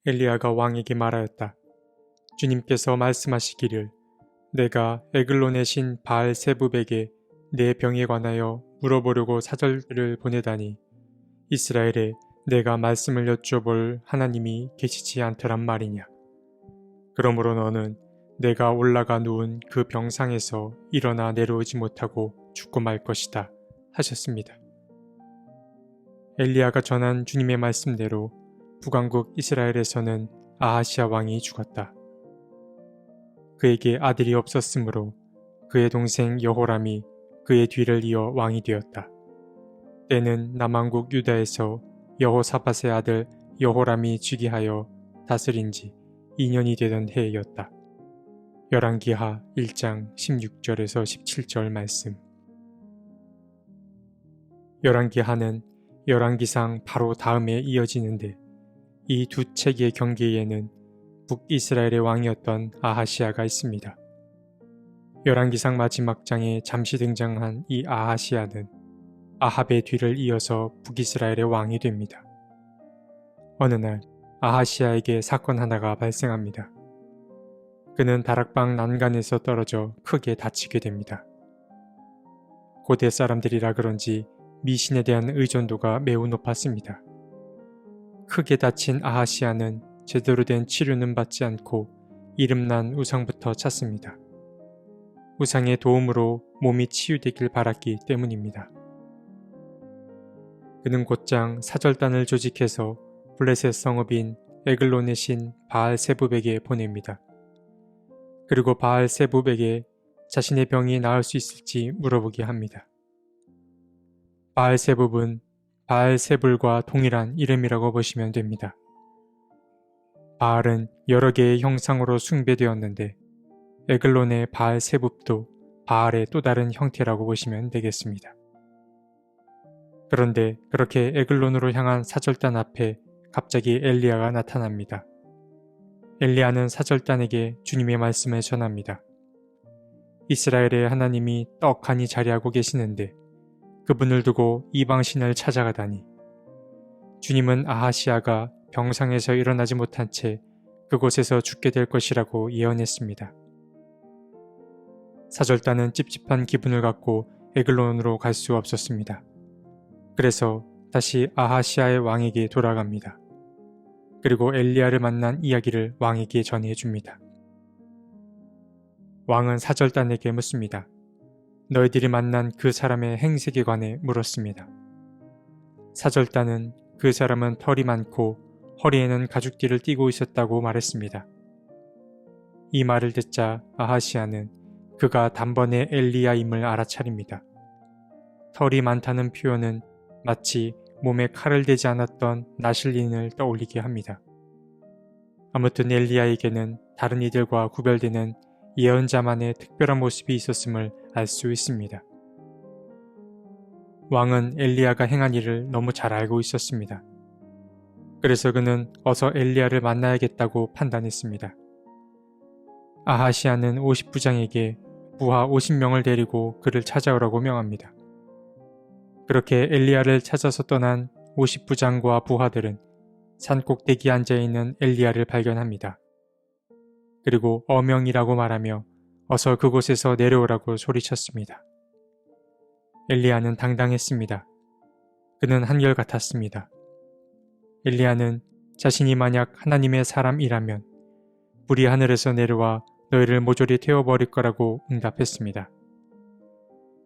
엘리야가 왕에게 말하였다. 주님께서 말씀하시기를 내가 에글론의 신 바알세붑에게 내 병에 관하여 물어보려고 사절들을 보내다니 이스라엘에 내가 말씀을 여쭈어볼 하나님이 계시지 않더란 말이냐. 그러므로 너는 내가 올라가 누운 그 병상에서 일어나 내려오지 못하고 죽고 말 것이다 하셨습니다. 엘리야가 전한 주님의 말씀대로 북왕국 이스라엘에서는 아하시아 왕이 죽었다. 그에게 아들이 없었으므로 그의 동생 여호람이 그의 뒤를 이어 왕이 되었다. 때는 남왕국 유다에서 여호사밧의 아들 여호람이 즉위하여 다스린 지 2년이 되던 해였다. 열왕기하 1장 16절에서 17절 말씀. 열왕기하는 열왕기상 바로 다음에 이어지는데 이 두 책의 경계에는 북이스라엘의 왕이었던 아하시아가 있습니다. 열왕기상 마지막 장에 잠시 등장한 이 아하시아는 아합의 뒤를 이어서 북이스라엘의 왕이 됩니다. 어느 날 아하시아에게 사건 하나가 발생합니다. 그는 다락방 난간에서 떨어져 크게 다치게 됩니다. 고대 사람들이라 그런지 미신에 대한 의존도가 매우 높았습니다. 크게 다친 아하시아는 제대로 된 치료는 받지 않고 이름난 우상부터 찾습니다. 우상의 도움으로 몸이 치유되길 바랐기 때문입니다. 그는 곧장 사절단을 조직해서 블레셋 성읍인 에글론의 신 바알세붑에게 보냅니다. 그리고 바알세붑에게 자신의 병이 나을 수 있을지 물어보게 합니다. 바알세붑은 바알세불과 동일한 이름이라고 보시면 됩니다. 바알은 여러 개의 형상으로 숭배되었는데 에글론의 바알세붑도 바알의 또 다른 형태라고 보시면 되겠습니다. 그런데 그렇게 에글론으로 향한 사절단 앞에 갑자기 엘리야가 나타납니다. 엘리야는 사절단에게 주님의 말씀을 전합니다. 이스라엘의 하나님이 떡하니 자리하고 계시는데 그분을 두고 이방신을 찾아가다니. 주님은 아하시아가 병상에서 일어나지 못한 채 그곳에서 죽게 될 것이라고 예언했습니다. 사절단은 찝찝한 기분을 갖고 에글론으로 갈 수 없었습니다. 그래서 다시 아하시아의 왕에게 돌아갑니다. 그리고 엘리야를 만난 이야기를 왕에게 전해줍니다. 왕은 사절단에게 묻습니다. 너희들이 만난 그 사람의 행색에 관해 물었습니다. 사절단은 그 사람은 털이 많고 허리에는 가죽띠를 띠고 있었다고 말했습니다. 이 말을 듣자 아하시아는 그가 단번에 엘리야임을 알아차립니다. 털이 많다는 표현은 마치 몸에 칼을 대지 않았던 나실린을 떠올리게 합니다. 아무튼 엘리야에게는 다른 이들과 구별되는 예언자만의 특별한 모습이 있었음을 알 수 있습니다. 왕은 엘리야가 행한 일을 너무 잘 알고 있었습니다. 그래서 그는 어서 엘리야를 만나야겠다고 판단했습니다. 아하시아는 50부장에게 부하 50명을 데리고 그를 찾아오라고 명합니다. 그렇게 엘리야를 찾아서 떠난 50부장과 부하들은 산꼭대기에 앉아있는 엘리야를 발견합니다. 그리고 어명이라고 말하며 어서 그곳에서 내려오라고 소리쳤습니다. 엘리야는 당당했습니다. 그는 한결같았습니다. 엘리야는 자신이 만약 하나님의 사람이라면 불이 하늘에서 내려와 너희를 모조리 태워버릴 거라고 응답했습니다.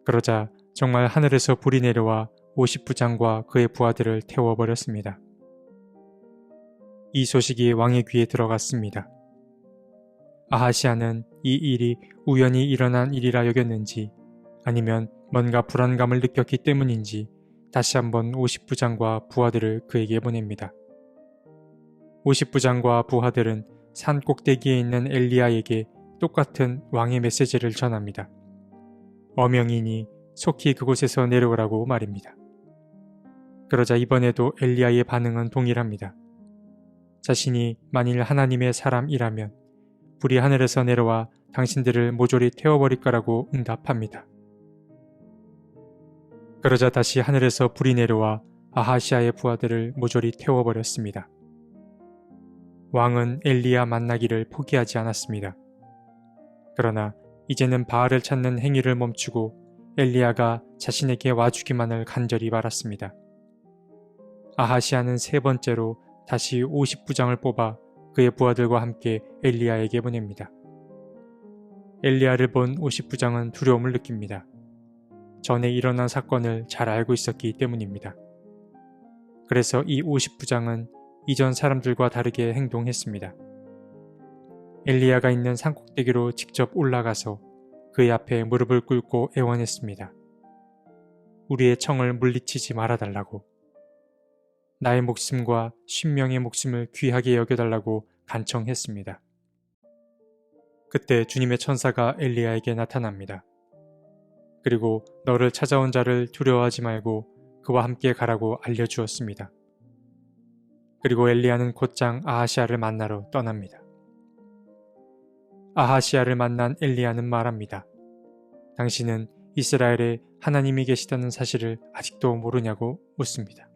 그러자 정말 하늘에서 불이 내려와 50부장과 그의 부하들을 태워버렸습니다. 이 소식이 왕의 귀에 들어갔습니다. 아하시아는 이 일이 우연히 일어난 일이라 여겼는지 아니면 뭔가 불안감을 느꼈기 때문인지 다시 한번 50부장과 부하들을 그에게 보냅니다. 50부장과 부하들은 산 꼭대기에 있는 엘리야에게 똑같은 왕의 메시지를 전합니다. 어명이니 속히 그곳에서 내려오라고 말입니다. 그러자 이번에도 엘리야의 반응은 동일합니다. 자신이 만일 하나님의 사람이라면 불이 하늘에서 내려와 당신들을 모조리 태워버릴 거라고 응답합니다. 그러자 다시 하늘에서 불이 내려와 아하시아의 부하들을 모조리 태워버렸습니다. 왕은 엘리야 만나기를 포기하지 않았습니다. 그러나 이제는 바알을 찾는 행위를 멈추고 엘리야가 자신에게 와주기만을 간절히 바랐습니다. 아하시아는 세 번째로 다시 50부장을 뽑아 그의 부하들과 함께 엘리야에게 보냅니다. 엘리야를 본 50부장은 두려움을 느낍니다. 전에 일어난 사건을 잘 알고 있었기 때문입니다. 그래서 이 50부장은 이전 사람들과 다르게 행동했습니다. 엘리야가 있는 산꼭대기로 직접 올라가서 그의 앞에 무릎을 꿇고 애원했습니다. 우리의 청을 물리치지 말아달라고, 나의 목숨과 50명의 목숨을 귀하게 여겨달라고 간청했습니다. 그때 주님의 천사가 엘리야에게 나타납니다. 그리고 너를 찾아온 자를 두려워하지 말고 그와 함께 가라고 알려주었습니다. 그리고 엘리야는 곧장 아하시아를 만나러 떠납니다. 아하시아를 만난 엘리야는 말합니다. 당신은 이스라엘에 하나님이 계시다는 사실을 아직도 모르냐고 묻습니다.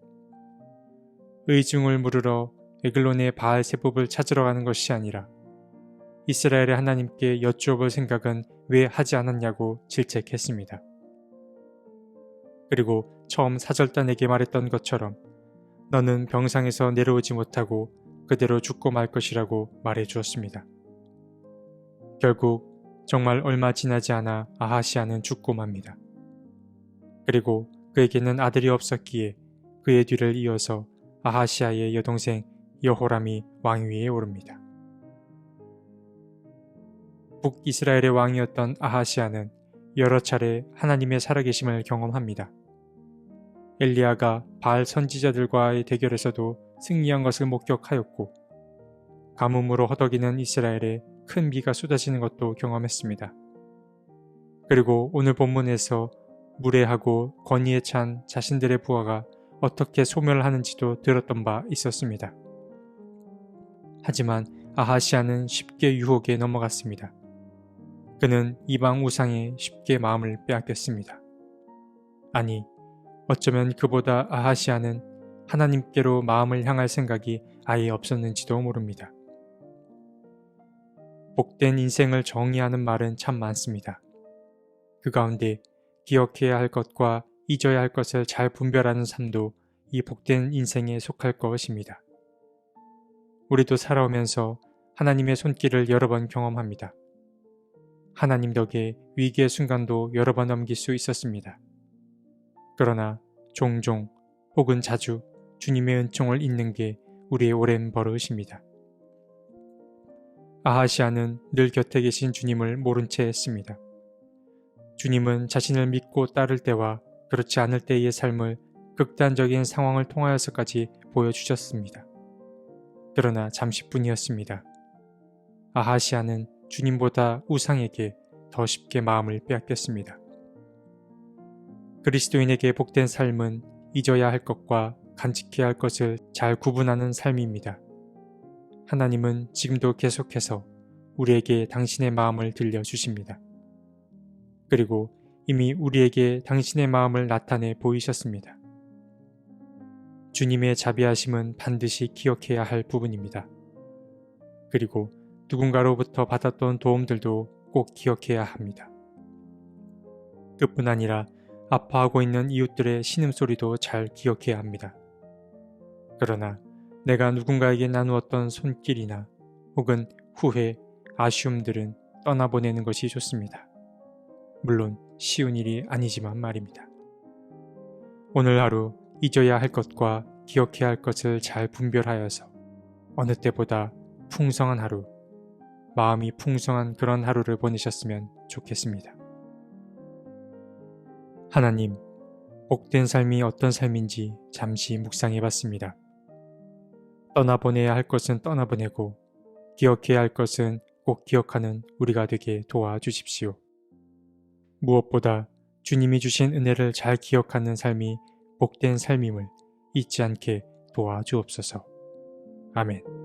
의중을 물으러 에글론의 바알 세법을 찾으러 가는 것이 아니라 이스라엘의 하나님께 여쭈어볼 생각은 왜 하지 않았냐고 질책했습니다. 그리고 처음 사절단에게 말했던 것처럼 너는 병상에서 내려오지 못하고 그대로 죽고 말 것이라고 말해 주었습니다. 결국 정말 얼마 지나지 않아 아하시아는 죽고 맙니다. 그리고 그에게는 아들이 없었기에 그의 뒤를 이어서 아하시아의 여동생 여호람이 왕위에 오릅니다. 북이스라엘의 왕이었던 아하시아는 여러 차례 하나님의 살아계심을 경험합니다. 엘리야가 바알 선지자들과의 대결에서도 승리한 것을 목격하였고 가뭄으로 허덕이는 이스라엘에 큰 비가 쏟아지는 것도 경험했습니다. 그리고 오늘 본문에서 무례하고 권위에 찬 자신들의 부하가 어떻게 소멸하는지도 들었던 바 있었습니다. 하지만 아하시아는 쉽게 유혹에 넘어갔습니다. 그는 이방 우상에 쉽게 마음을 빼앗겼습니다. 아니, 어쩌면 그보다 아하시아는 하나님께로 마음을 향할 생각이 아예 없었는지도 모릅니다. 복된 인생을 정의하는 말은 참 많습니다. 그 가운데 기억해야 할 것과 잊어야 할 것을 잘 분별하는 삶도 이 복된 인생에 속할 것입니다. 우리도 살아오면서 하나님의 손길을 여러 번 경험합니다. 하나님 덕에 위기의 순간도 여러 번 넘길 수 있었습니다. 그러나 종종 혹은 자주 주님의 은총을 잊는 게 우리의 오랜 버릇입니다. 아하시아는 늘 곁에 계신 주님을 모른 채 했습니다. 주님은 자신을 믿고 따를 때와 그렇지 않을 때의 삶을 극단적인 상황을 통하여서까지 보여주셨습니다. 그러나 잠시뿐이었습니다. 아하시아는 주님보다 우상에게 더 쉽게 마음을 빼앗겼습니다. 그리스도인에게 복된 삶은 잊어야 할 것과 간직해야 할 것을 잘 구분하는 삶입니다. 하나님은 지금도 계속해서 우리에게 당신의 마음을 들려주십니다. 그리고 이미 우리에게 당신의 마음을 나타내 보이셨습니다. 주님의 자비하심은 반드시 기억해야 할 부분입니다. 그리고 누군가로부터 받았던 도움들도 꼭 기억해야 합니다. 그뿐 아니라 아파하고 있는 이웃들의 신음소리도 잘 기억해야 합니다. 그러나 내가 누군가에게 나누었던 손길이나 혹은 후회, 아쉬움들은 떠나보내는 것이 좋습니다. 물론 쉬운 일이 아니지만 말입니다. 오늘 하루 잊어야 할 것과 기억해야 할 것을 잘 분별하여서 어느 때보다 풍성한 하루, 마음이 풍성한 그런 하루를 보내셨으면 좋겠습니다. 하나님, 복된 삶이 어떤 삶인지 잠시 묵상해봤습니다. 떠나보내야 할 것은 떠나보내고 기억해야 할 것은 꼭 기억하는 우리가 되게 도와주십시오. 무엇보다 주님이 주신 은혜를 잘 기억하는 삶이 복된 삶임을 잊지 않게 도와주옵소서. 아멘.